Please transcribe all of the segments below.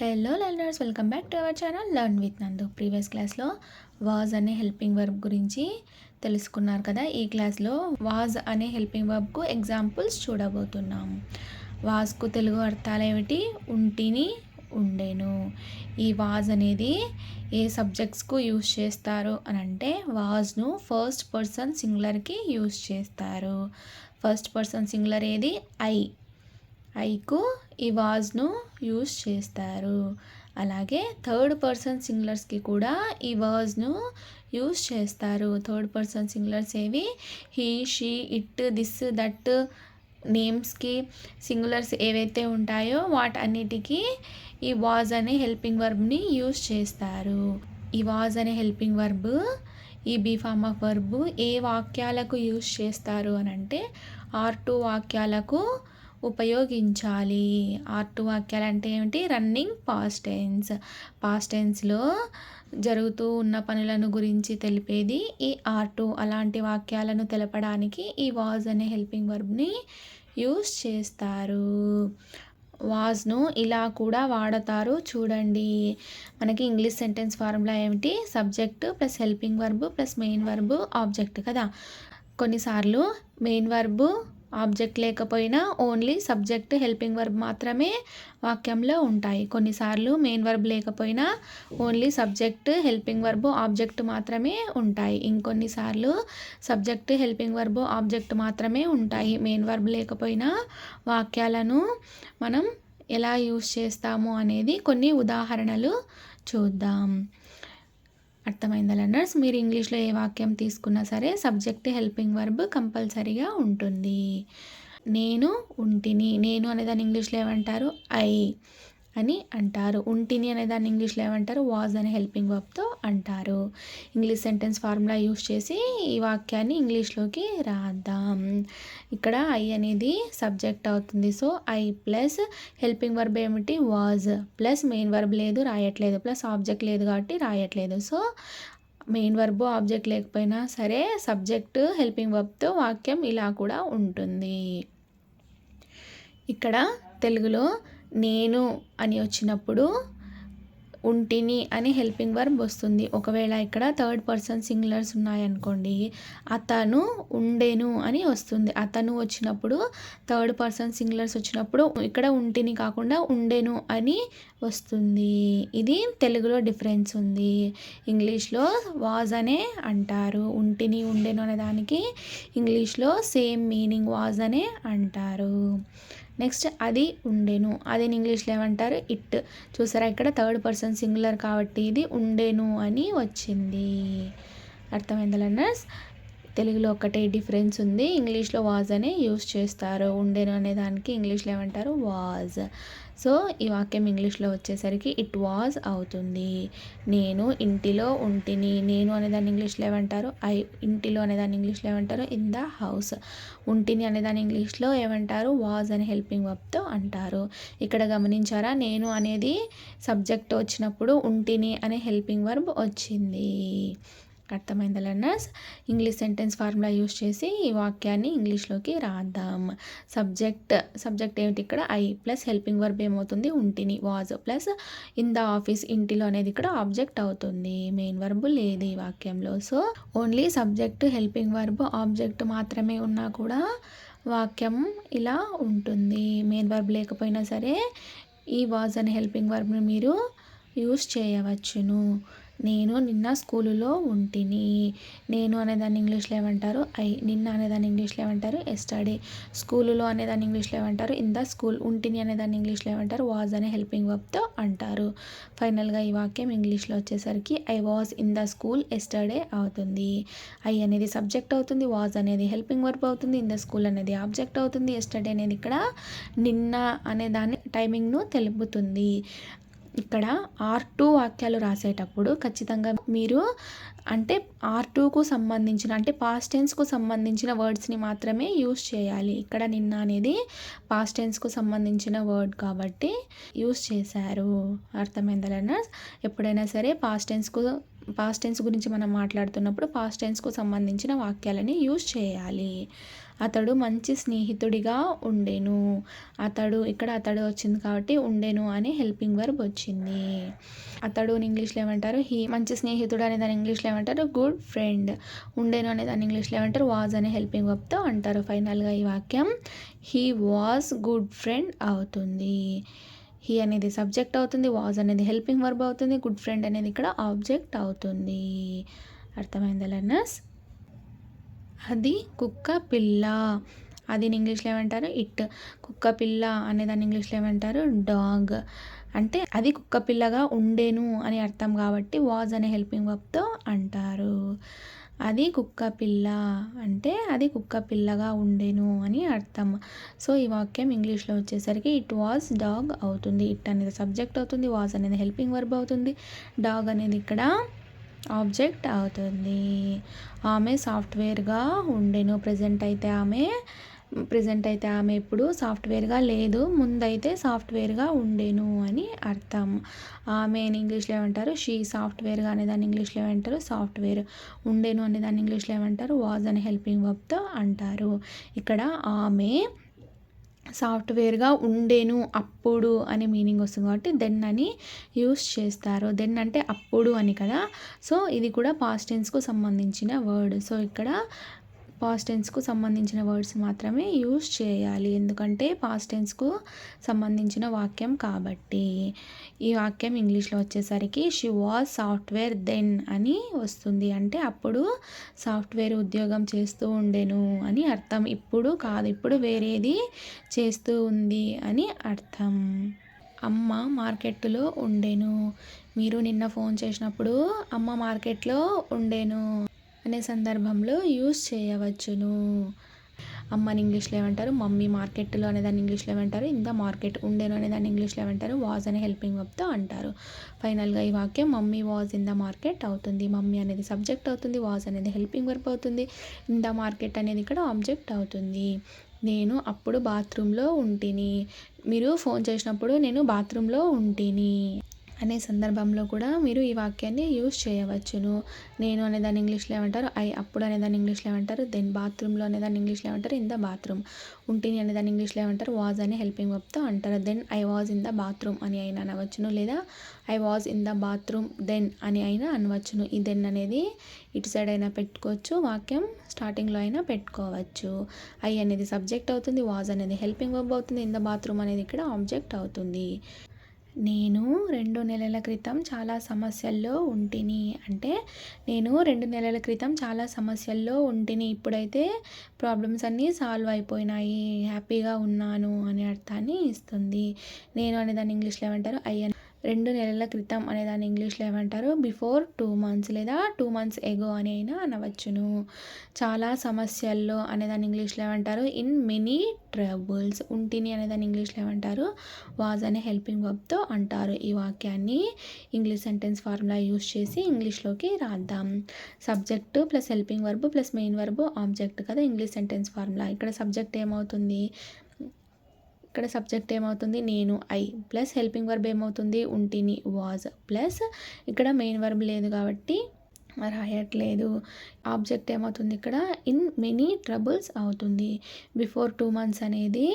Hello learners, welcome back to our channel learn with నందు. Previous క్లాస్లో was అనే helping verb గురించి తెలుసుకున్నారు కదా. ఈ క్లాస్లో వాజ్ అనే హెల్పింగ్ వర్బ్కు ఎగ్జాంపుల్స్ చూడబోతున్నాం. వాజ్కు తెలుగు అర్థాలు ఏమిటి? ఉంటిని, ఉండేను. ఈ వాజ్ అనేది ఏ సబ్జెక్ట్స్కు యూజ్ చేస్తారు అని అంటే వాజ్ను ఫస్ట్ పర్సన్ సింగులర్కి యూజ్ చేస్తారు. ఫస్ట్ పర్సన్ సింగులర్ ఏది? ఐకు ఈ వాజ్ను యూజ్ చేస్తారు. అలాగే థర్డ్ పర్సన్ సింగులర్స్కి కూడా ఈ వాజ్ను యూజ్ చేస్తారు. థర్డ్ పర్సన్ సింగులర్స్ ఏవి? He, she, it, this, that నేమ్స్కి సింగులర్స్ ఏవైతే ఉంటాయో వాటన్నిటికీ ఈ వాజ్ అనే హెల్పింగ్ వర్బ్ని యూజ్ చేస్తారు. ఈ వాజ్ అనే హెల్పింగ్ వర్బ్, ఈ బీ ఫార్మ్ ఆఫ్ వర్బ్ ఏ వాక్యాలకు యూజ్ చేస్తారు అని అంటే R2 వాక్యాలకు ఉపయోగించాలి. R2 వాక్యాలు అంటే ఏమిటి? Running past tense. పాస్ట్ టెన్స్లో జరుగుతూ ఉన్న పనులను గురించి తెలిపేది ఈ R2. అలాంటి వాక్యాలను తెలపడానికి ఈ వాజ్ అనే హెల్పింగ్ వర్బ్ని యూజ్ చేస్తారు. వాజ్ను ఇలా కూడా వాడతారు చూడండి. మనకి ఇంగ్లీష్ సెంటెన్స్ ఫార్ములా ఏమిటి? Subject plus helping verb plus main verb object కదా. కొన్నిసార్లు మెయిన్ వర్బ్ ఆబ్జెక్ట్ లేకపోయినా ఓన్లీ సబ్జెక్ట్ హెల్పింగ్ వర్బ్ మాత్రమే వాక్యంలో ఉంటాయి. కొన్నిసార్లు మెయిన్ వర్బ్ లేకపోయినా only subject helping verb object మాత్రమే ఉంటాయి. ఇంకొన్నిసార్లు సబ్జెక్ట్ హెల్పింగ్ వర్బ్ ఆబ్జెక్ట్ మాత్రమే ఉంటాయి. మెయిన్ వర్బ్ లేకపోయినా వాక్యాలను మనం ఎలా యూజ్ చేస్తాము అనేది కొన్ని ఉదాహరణలు చూద్దాం. అర్థమైందా లర్నర్స్? మీరు ఇంగ్లీష్లో ఏ వాక్యం తీసుకున్నా సరే సబ్జెక్ట్ హెల్పింగ్ వర్బ్ కంపల్సరీగా ఉంటుంది. నేను ఉంటిని, నేను అనేదాన్ని ఇంగ్లీష్లో ఏమంటారు? ఐ అని అంటారు. ఉంటిని అనేదాన్ని ఇంగ్లీష్లో ఏమంటారు? వాజ్ అనే హెల్పింగ్ వర్బ్తో అంటారు. ఇంగ్లీష్ సెంటెన్స్ ఫార్ములా యూజ్ చేసి ఈ వాక్యాన్ని ఇంగ్లీష్లోకి రాద్దాం. ఇక్కడ ఐ అనేది సబ్జెక్ట్ అవుతుంది. So I plus helping verb ఏమిటి? వాజ్ ప్లస్ మెయిన్ వర్బ్ లేదు, రాయట్లేదు, ప్లస్ ఆబ్జెక్ట్ లేదు కాబట్టి రాయట్లేదు. సో మెయిన్ వర్బ్ ఆబ్జెక్ట్ లేకపోయినా సరే సబ్జెక్ట్ హెల్పింగ్ వర్బ్తో వాక్యం ఇలా కూడా ఉంటుంది. ఇక్కడ తెలుగులో నేను అని వచ్చినప్పుడు ఉంటిని అని హెల్పింగ్ వర్బ్ వస్తుంది. ఒకవేళ ఇక్కడ థర్డ్ పర్సన్ సింగులర్స్ ఉన్నాయనుకోండి, అతను ఉండెను అని వస్తుంది. అతను వచ్చినప్పుడు థర్డ్ పర్సన్ సింగులర్స్ వచ్చినప్పుడు ఇక్కడ ఉంటిని కాకుండా ఉండెను అని వస్తుంది. ఇది తెలుగులో డిఫరెన్స్ ఉంది. ఇంగ్లీష్లో వాజ్ అనే అంటారు. ఉంటిని, ఉండెను అనే దానికి ఇంగ్లీష్లో సేమ్ మీనింగ్ వాజ్ అనే అంటారు. నెక్స్ట్ అది ఉండెను, అది ఇంగ్లీష్లో ఏమంటారు? ఇట్. చూసారా ఇక్కడ థర్డ్ పర్సన్ సింగులర్ కాబట్టి ఇది ఉండెను అని వచ్చింది. అర్థమైందా లర్నర్స్? తెలుగులో ఒకటే డిఫరెన్స్ ఉంది. ఇంగ్లీష్లో వాజ్ అనే యూజ్ చేస్తారు. ఉండెను అనే దానికి ఇంగ్లీష్లో ఏమంటారు? వాజ్. సో ఈ వాక్యం ఇంగ్లీష్లో వచ్చేసరికి ఇట్ వాజ్ అవుతుంది. నేను ఇంటిలో ఉంటిని, నేను అనేదాన్ని ఇంగ్లీష్లో ఏమంటారు? ఇంటిలో అనేదాన్ని ఇంగ్లీష్లో ఏమంటారు? In the house. ఉంటిని అనేదాన్ని ఇంగ్లీష్లో ఏమంటారు? వాజ్ అనే హెల్పింగ్ వర్బ్తో అంటారు. ఇక్కడ గమనించారా? నేను అనేది సబ్జెక్ట్ వచ్చినప్పుడు ఉంటిని అనే హెల్పింగ్ వర్బ్ వచ్చింది. అర్థమైందా learners? English sentence formula use చేసి ఈ వాక్యాన్ని ఇంగ్లీష్లోకి రాద్దాం. సబ్జెక్ట్ ఏమిటి ఇక్కడ? ఐ ప్లస్ హెల్పింగ్ వర్బ్ ఏమవుతుంది? ఉంటిని, was plus in the office, ఇంటిలో అనేది ఇక్కడ ఆబ్జెక్ట్ అవుతుంది. మెయిన్ వర్బ్ లేదు ఈ వాక్యంలో. So only subject helping verb object మాత్రమే ఉన్నా కూడా వాక్యం ఇలా ఉంటుంది. మెయిన్ వర్బ్ లేకపోయినా సరే ఈ వాజ్ అనే హెల్పింగ్ వర్బ్ని మీరు యూజ్ చేయవచ్చును. నేను నిన్న స్కూలులో ఉంటిని, నేను అనేదాన్ని ఇంగ్లీష్లో ఏమంటారు? నిన్న అనేదాన్ని ఇంగ్లీష్లో ఏమంటారు? ఎస్టర్డే. స్కూలులో అనేదాన్ని ఇంగ్లీష్లో ఏమంటారు? In the school. ఉంటిని అనేదాన్ని ఇంగ్లీష్లో ఏమంటారు? వాజ్ అనే హెల్పింగ్ వర్బ్తో అంటారు. ఫైనల్గా ఈ వాక్యం ఇంగ్లీష్లో వచ్చేసరికి I was in the school yesterday అవుతుంది. ఐ అనేది సబ్జెక్ట్ అవుతుంది, వాజ్ అనేది హెల్పింగ్ వర్బ్ అవుతుంది, ఇన్ ద స్కూల్ అనేది ఆబ్జెక్ట్ అవుతుంది, ఎస్టర్డే అనేది ఇక్కడ నిన్న అనేదాన్ని టైమింగ్ను తెలుపుతుంది. ఇక్కడ R2 వాక్యాలు రాసేటప్పుడు ఖచ్చితంగా మీరు అంటే R2కు సంబంధించిన అంటే పాస్ట్ టెన్స్కు సంబంధించిన వర్డ్స్ని మాత్రమే యూజ్ చేయాలి. ఇక్కడ నిన్న అనేది పాస్ట్ టెన్స్కు సంబంధించిన వర్డ్ కాబట్టి యూజ్ చేశారు. అర్థమైందా లర్నర్స్? ఎప్పుడైనా సరే పాస్ట్ టెన్స్ గురించి మనం మాట్లాడుతున్నప్పుడు పాస్ట్ టెన్స్కు సంబంధించిన వాక్యాలని యూజ్ చేయాలి. అతడు మంచి స్నేహితుడిగా ఉండెను. ఇక్కడ అతడు వచ్చింది కాబట్టి ఉండెను అనే హెల్పింగ్ వర్బ్ వచ్చింది. అతడు ఇంగ్లీష్లో ఏమంటారు? మంచి స్నేహితుడు అనే దాన్ని ఇంగ్లీష్లో ఏమంటారు? Good friend. ఉండెను అనే దాన్ని ఇంగ్లీష్లో ఏమంటారు? వాజ్ అనే హెల్పింగ్ వర్బ్తో అంటారు. ఫైనల్గా ఈ వాక్యం హీ వాజ్ గుడ్ ఫ్రెండ్ అవుతుంది. హీ అనేది సబ్జెక్ట్ అవుతుంది, వాజ్ అనేది హెల్పింగ్ వర్బ్ అవుతుంది, గుడ్ ఫ్రెండ్ అనేది ఇక్కడ ఆబ్జెక్ట్ అవుతుంది. అర్థమైందా లెర్నర్స్? అది కుక్క పిల్ల. అది ఇంగ్లీష్లో ఏమంటారు? ఇట్. కుక్క పిల్ల అనే దాన్ని ఇంగ్లీష్లో ఏమంటారు? డాగ్. అంటే అది కుక్క పిల్లగా ఉండేను అని అర్థం కాబట్టి వాజ్ అనే హెల్పింగ్ వర్బ్తో అంటారు. అది కుక్క పిల్ల అంటే అది కుక్క పిల్లగా ఉండేను అని అర్థం. సో ఈ వాక్యం ఇంగ్లీష్లో వచ్చేసరికి ఇట్ వాజ్ డాగ్ అవుతుంది. ఇట్ అనేది సబ్జెక్ట్ అవుతుంది, వాజ్ అనేది హెల్పింగ్ వర్బ్ అవుతుంది, డాగ్ అనేది ఇక్కడ ఆబ్జెక్ట్ అవుతుంది. ఆమె సాఫ్ట్వేర్గా ఉండెను. ప్రజెంట్ అయితే ఆమె ఇప్పుడు సాఫ్ట్వేర్గా లేదు, ముందైతే సాఫ్ట్వేర్గా ఉండేను అని అర్థం. ఆమె ఇంగ్లీష్లో ఏమంటారు? షీ. సాఫ్ట్వేర్గా అనేదాన్ని ఇంగ్లీష్లో ఏమంటారు? సాఫ్ట్వేర్. ఉండేను అనేదాన్ని ఇంగ్లీష్లో ఏమంటారు? వాజ్ అనే హెల్పింగ్ వర్బ్తో అంటారు. ఇక్కడ ఆమె సాఫ్ట్వేర్గా ఉండేను అప్పుడు అనే మీనింగ్ వస్తుంది కాబట్టి దెన్ అని యూస్ చేస్తారు. దెన్ అంటే అప్పుడు అని కదా. సో ఇది కూడా పాస్ట్ టెన్స్కు సంబంధించిన వర్డ్. సో ఇక్కడ పాస్ట్ టెన్స్కు సంబంధించిన వర్డ్స్ మాత్రమే యూస్ చేయాలి, ఎందుకంటే పాస్ట్ టెన్స్కు సంబంధించిన వాక్యం కాబట్టి. ఈ వాక్యం ఇంగ్లీష్లో వచ్చేసరికి షీ వాజ్ సాఫ్ట్వేర్ దెన్ అని వస్తుంది. అంటే అప్పుడు సాఫ్ట్వేర్ ఉద్యోగం చేస్తూ ఉండేను అని అర్థం. ఇప్పుడు కాదు, ఇప్పుడు వేరేది చేస్తూ ఉంది అని అర్థం. అమ్మ మార్కెట్లో ఉండేను. మీరు నిన్న ఫోన్ చేసినప్పుడు అమ్మ మార్కెట్లో ఉండేను అనే సందర్భంలో యూస్ చేయవచ్చును. అమ్మని ఇంగ్లీష్లో ఏమంటారు? మమ్మీ. మార్కెట్లో అనేదాన్ని ఇంగ్లీష్లో ఏమంటారు? In the market. ఉండేను అనేదాన్ని ఇంగ్లీష్లో ఏమంటారు? వాజ్ అనే హెల్పింగ్ వర్బ్తో అంటారు. ఫైనల్గా ఈ వాక్యం mummy was in the market అవుతుంది. మమ్మీ అనేది సబ్జెక్ట్ అవుతుంది, వాజ్ అనేది హెల్పింగ్ వర్బ్ అవుతుంది, ఇన్ ద మార్కెట్ అనేది ఇక్కడ ఆబ్జెక్ట్ అవుతుంది. నేను అప్పుడు బాత్రూంలో ఉంటిని. మీరు ఫోన్ చేసినప్పుడు నేను బాత్రూంలో ఉంటిని అనే సందర్భంలో కూడా మీరు ఈ వాక్యాన్ని యూస్ చేయవచ్చును. నేను అనేదాన్ని ఇంగ్లీష్లో ఏమంటారు? ఐ. అప్పుడు అనేదాన్ని ఇంగ్లీష్లో ఏమంటారు? దెన్. బాత్రూంలో అనేదాన్ని ఇంగ్లీష్లో ఏమంటారు? In the bathroom. ఉంటిని అనేదాన్ని ఇంగ్లీష్లో ఏమంటారు? వాజ్ అనే హెల్పింగ్ వర్బ్తో అంటారు. Then I was in the bathroom అని అయినా అనవచ్చును, లేదా I was in the bathroom then అని అయినా అనవచ్చును. ఈ దెన్ అనేది ఇటు సైడ్ అయినా పెట్టుకోవచ్చు, వాక్యం స్టార్టింగ్లో అయినా పెట్టుకోవచ్చు. ఐ అనేది సబ్జెక్ట్ అవుతుంది, వాజ్ అనేది హెల్పింగ్ వర్బ్ అవుతుంది, ఇన్ ద బాత్రూమ్ అనేది ఇక్కడ ఆబ్జెక్ట్ అవుతుంది. నేను 2 నెలల క్రితం చాలా సమస్యల్లో ఉంటిని. అంటే నేను 2 నెలల క్రితం చాలా సమస్యల్లో ఉంటిని, ఇప్పుడైతే ప్రాబ్లమ్స్ అన్నీ సాల్వ్ అయిపోయినాయి, హ్యాపీగా ఉన్నాను అనే అర్థాన్ని ఇస్తుంది. నేను అనేదాన్ని ఇంగ్లీష్లో ఏమంటారు? 2 నెలల క్రితం అనేదాన్ని ఇంగ్లీష్లో ఏమంటారు? బిఫోర్ 2 మంత్స్, లేదా 2 మంత్స్ ఎగో అని అయినా అనవచ్చును. చాలా సమస్యల్లో అనేదాన్ని ఇంగ్లీష్లో ఏమంటారు? In many troubles. ఉంటిని అనేదాన్ని ఇంగ్లీష్లో ఏమంటారు? వాజ్ అనే హెల్పింగ్ వర్బ్తో అంటారు. ఈ వాక్యాన్ని ఇంగ్లీష్ సెంటెన్స్ ఫార్ములా యూస్ చేసి ఇంగ్లీష్లోకి రాద్దాం. Subject plus helping verb plus main verb object కదా ఇంగ్లీష్ సెంటెన్స్ ఫార్ములా. ఇక్కడ సబ్జెక్ట్ ఏమవుతుంది? నేను. ఐ ప్లస్ హెల్పింగ్ వర్బ్ ఏమవుతుంది? ఉంటిని. వాజ్ ప్లస్ ఇక్కడ మెయిన్ వర్బ్ లేదు కాబట్టి రాయట్లేదు. ఆబ్జెక్ట్ ఏమవుతుంది ఇక్కడ? ఇన్ మెనీ ట్రబుల్స్ అవుతుంది. బిఫోర్ 2 మంత్స్ అనేది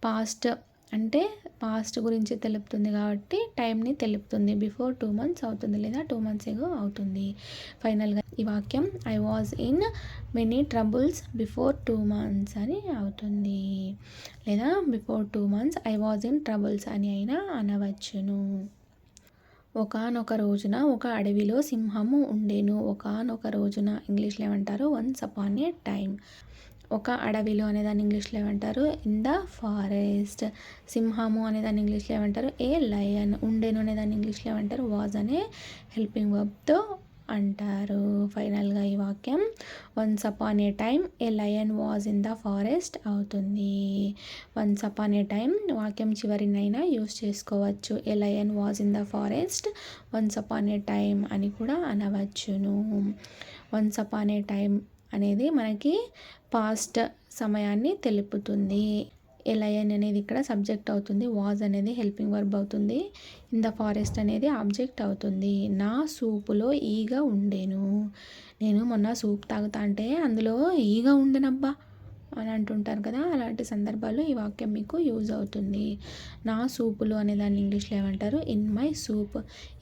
పాస్ట్, అంటే పాస్ట్ గురించి తెలుపుతుంది కాబట్టి టైంని తెలుపుతుంది. బిఫోర్ 2 మంత్స్ అవుతుంది, లేదా 2 మంత్స్ ఎగో అవుతుంది. ఫైనల్గా ఈ వాక్యం I was in many troubles before 2 months అని అవుతుంది, లేదా before 2 months I was in troubles అని అయినా అనవచ్చును. ఒకానొక రోజున ఒక అడవిలో సింహము ఉండేను. ఒకానొక రోజున ఇంగ్లీష్లో ఏమంటారు? వన్స్ అపాన్ ఏ టైమ్. ఒక అడవిలో అనేదాన్ని ఇంగ్లీష్లో ఏమంటారు? In the forest. సింహము అనేదాన్ని ఇంగ్లీష్లో ఏమంటారు? ఏ లయన్. ఉండేను అనేదాన్ని ఇంగ్లీష్లో ఏమంటారు? వాజ్ అనే హెల్పింగ్ వర్బ్తో అంటారు. ఫైనల్గా ఈ వాక్యం once upon A time A lion was in the forest అవుతుంది. వన్స్ అపాన్ ఏ టైమ్ వాక్యం చివరినైనా యూస్ చేసుకోవచ్చు. ఏ lion was in the forest once upon A time అని కూడా అనవచ్చును. వన్స్ అపాన్ ఏ టైమ్ అనేది మనకి పాస్ట్ సమయాన్ని తెలుపుతుంది. ఏ లయన్ అనేది ఇక్కడ సబ్జెక్ట్ అవుతుంది, వాజ్ అనేది హెల్పింగ్ వర్బ్ అవుతుంది, ఇన్ ద ఫారెస్ట్ అనేది ఆబ్జెక్ట్ అవుతుంది. నా సూపులో ఈగ ఉండేను. నేను మొన్న సూప్ తాగుతా అంటే అందులో ఈగ ఉండేనబ్బా అని అంటుంటారు కదా, అలాంటి సందర్భాల్లో ఈ వాక్యం మీకు యూజ్ అవుతుంది. నా సూపులు అనేదాన్ని ఇంగ్లీష్లో ఏమంటారు? In my soup.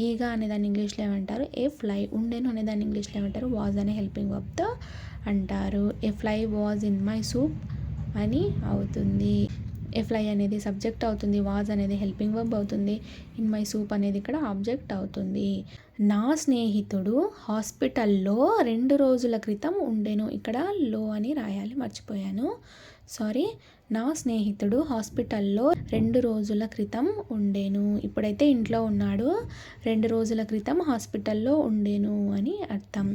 ఈగ అనేదాన్ని ఇంగ్లీష్లో ఏమంటారు? A fly. ఉండెను అనేదాన్ని ఇంగ్లీష్లో ఏమంటారు? వాజ్ అనే హెల్పింగ్ వర్బ్తో అంటారు. A fly was in my soup అని అవుతుంది. ఏ ఫ్లై అనేది సబ్జెక్ట్ అవుతుంది, వాజ్ అనేది హెల్పింగ్ వర్బ్ అవుతుంది, ఇన్ మై సూప్ అనేది ఇక్కడ ఆబ్జెక్ట్ అవుతుంది. నా స్నేహితుడు హాస్పిటల్లో 2 రోజుల క్రితం ఉండెను. ఇక్కడ లో అని రాయాలి, మర్చిపోయాను, సారీ. నా స్నేహితుడు హాస్పిటల్లో 2 రోజుల క్రితం ఉండెను. ఇప్పుడైతే ఇంట్లో ఉన్నాడు, 2 రోజుల క్రితం హాస్పిటల్లో ఉండెను అని అర్థం.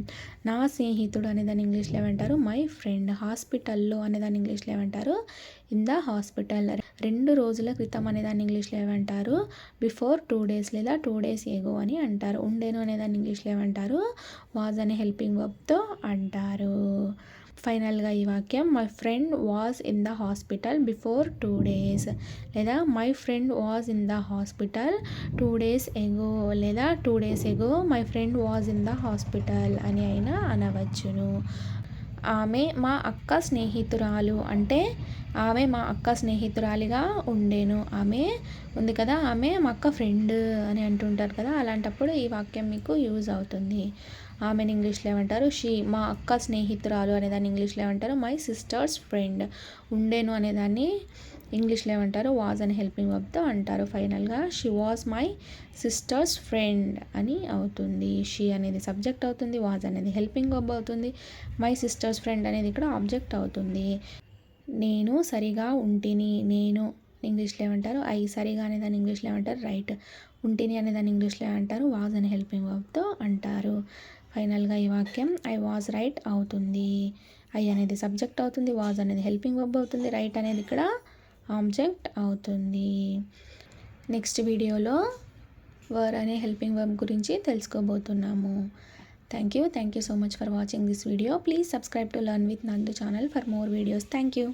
నా స్నేహితుడు అనేదాన్ని ఇంగ్లీష్లో ఏమంటారు? My friend. హాస్పిటల్లో అనేదాన్ని ఇంగ్లీష్లో ఏమంటారు? In the hospital. 2 రోజుల క్రితం అనేదాన్ని ఇంగ్లీష్లో ఏమంటారు? బిఫోర్ 2 days లేదా 2 days ఏగో అని అంటారు. ఉండేను అనేదాన్ని ఇంగ్లీష్లో ఏమంటారు? వాజ్ అనే హెల్పింగ్ వర్బ్తో అంటారు. ఫైనల్గా ఈ వాక్యం my friend was in the hospital before 2 days లేదా my friend was in the hospital 2 days ఎగో లేదా 2 days ago my friend was in the hospital అని అయినా అనవచ్చును. ఆమె మా అక్క స్నేహితురాలు అంటే ఆమె మా అక్క స్నేహితురాలిగా ఉండేను. ఆమె ఉంది కదా, ఆమె మా అక్క ఫ్రెండ్ అని అంటుంటారు కదా, అలాంటప్పుడు ఈ వాక్యం మీకు యూజ్ అవుతుంది. ఆమెను ఇంగ్లీష్లో ఏమంటారు? షీ. మా అక్క స్నేహితురాలు అనేదాన్ని ఇంగ్లీష్లో ఏమంటారు? My sisters friend. ఉండేను అనేదాన్ని ఇంగ్లీష్లో ఏమంటారు? వాజ్ అని హెల్పింగ్ వర్బ్తో అంటారు. ఫైనల్గా she was my sisters friend అని అవుతుంది. షీ అనేది సబ్జెక్ట్ అవుతుంది, వాజ్ అనేది హెల్పింగ్ వర్బ్ అవుతుంది, మై సిస్టర్స్ ఫ్రెండ్ అనేది ఇక్కడ ఆబ్జెక్ట్ అవుతుంది. నేను సరిగా ఉంటిని. నేను ఇంగ్లీష్లో ఏమంటారు? ఐ. సరిగా అనేదాన్ని ఇంగ్లీష్లో ఏమంటారు? రైట్. ఉంటిని అనేదాన్ని ఇంగ్లీష్లో ఏమంటారు? వాజ్ అనే హెల్పింగ్ వర్బ్తో అంటారు. ఫైనల్గా ఈ వాక్యం ఐ వాజ్ రైట్ అవుతుంది. ఐ అనేది సబ్జెక్ట్ అవుతుంది, వాజ్ అనేది హెల్పింగ్ వర్బ్ అవుతుంది, రైట్ అనేది ఇక్కడ ఆబ్జెక్ట్ అవుతుంది. నెక్స్ట్ వీడియోలో వర్ అనే హెల్పింగ్ వర్బ్ గురించి తెలుసుకోబోతున్నాము. Thank you so much for watching this video. Please subscribe to learn with Nandu channel for more videos. Thank you.